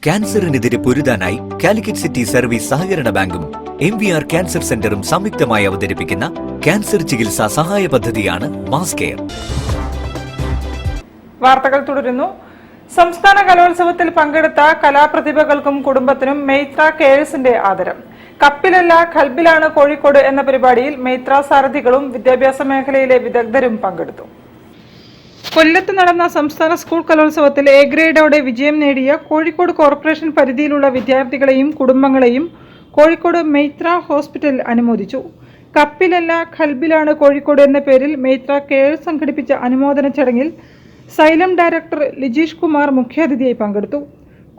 ക്യാൻസറിനെതിരെ പൊരുതാനായി Calicut city service സഹകരണ ബാങ്കും MVR cancer സെന്ററും സംയുക്തമായി അവതരിപ്പിക്കുന്ന ക്യാൻസർ ചികിത്സാ സഹായ പദ്ധതിയാണ് മാസ് കെയർ. വാർത്തകൾ തുടരുന്നു. സംസ്ഥാന കലോത്സവത്തിൽ പങ്കെടുത്ത കലാപ്രതിഭകൾക്കും കുടുംബത്തിനും മെയ്ത്ര കെയേഴ്സിന്റെ ആദരം. കപ്പിലല്ല ഖൽബിലാണ് കോഴിക്കോട് എന്ന പരിപാടിയിൽ മെയ്ത്ര സാരഥികളും വിദ്യാഭ്യാസ മേഖലയിലെ വിദഗ്ധരും പങ്കെടുത്തു. കൊല്ലത്ത് നടന്ന സംസ്ഥാന സ്കൂൾ കലോത്സവത്തിൽ എ ഗ്രേഡോടെ വിജയം നേടിയ കോഴിക്കോട് കോർപ്പറേഷൻ പരിധിയിലുള്ള വിദ്യാർത്ഥികളെയും കുടുംബങ്ങളെയും കോഴിക്കോട് മെയ്ത്ര ഹോസ്പിറ്റൽ അനുമോദിച്ചു. കപ്പിലല്ല ഖൽബിലാണ് കോഴിക്കോട് എന്ന പേരിൽ മെയ്ത്ര കെയേഴ്സ് സംഘടിപ്പിച്ച അനുമോദന ചടങ്ങിൽ സൈലം ഡയറക്ടർ ലിജീഷ് കുമാർ മുഖ്യാതിഥിയായി പങ്കെടുത്തു.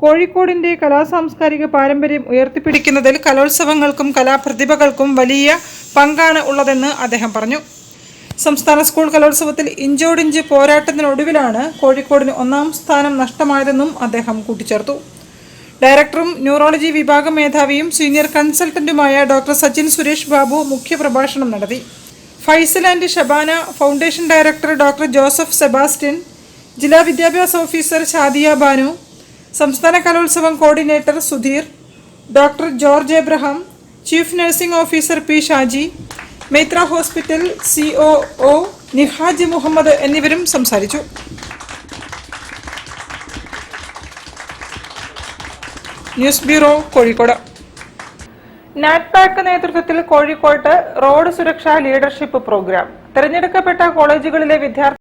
കോഴിക്കോടിന്റെ കലാസാംസ്കാരിക പാരമ്പര്യം ഉയർത്തിപ്പിടിക്കുന്നതിൽ കലോത്സവങ്ങൾക്കും കലാപ്രതിഭകൾക്കും വലിയ പങ്കാണ് ഉള്ളതെന്ന് അദ്ദേഹം പറഞ്ഞു. സംസ്ഥാന സ്കൂൾ കലോത്സവത്തിൽ ഇഞ്ചോടിഞ്ച് പോരാട്ടത്തിനൊടുവിലാണ് കോഴിക്കോടിന് 1ാം സ്ഥാനം നഷ്ടമായതെന്നും അദ്ദേഹം കൂട്ടിച്ചേർത്തു. ഡയറക്ടറും ന്യൂറോളജി വിഭാഗം മേധാവിയും സീനിയർ കൺസൾട്ടന്റുമായ ഡോക്ടർ സച്ചിൻ സുരേഷ് ബാബു മുഖ്യപ്രഭാഷണം നടത്തി. Faisal and Shabana foundation director doctor Joseph Sebastian, ജില്ലാ വിദ്യാഭ്യാസ ഓഫീസർ ഷാദിയ ബാനു, സംസ്ഥാന Kalolsavam coordinator Sudheer, doctor George Abraham, chief nursing officer P Shaji, Meitra hospital COO Nihaj Muhammad എന്നിവരും സംസാരിച്ചു. News bureau, Kozhikode. നാറ്റ്പാക് നേതൃത്വത്തിൽ കോഴിക്കോട്ട് റോഡ് സുരക്ഷാ ലീഡർഷിപ്പ് പ്രോഗ്രാം. തെരഞ്ഞെടുക്കപ്പെട്ട കോളേജുകളിലെ വിദ്യാർത്ഥി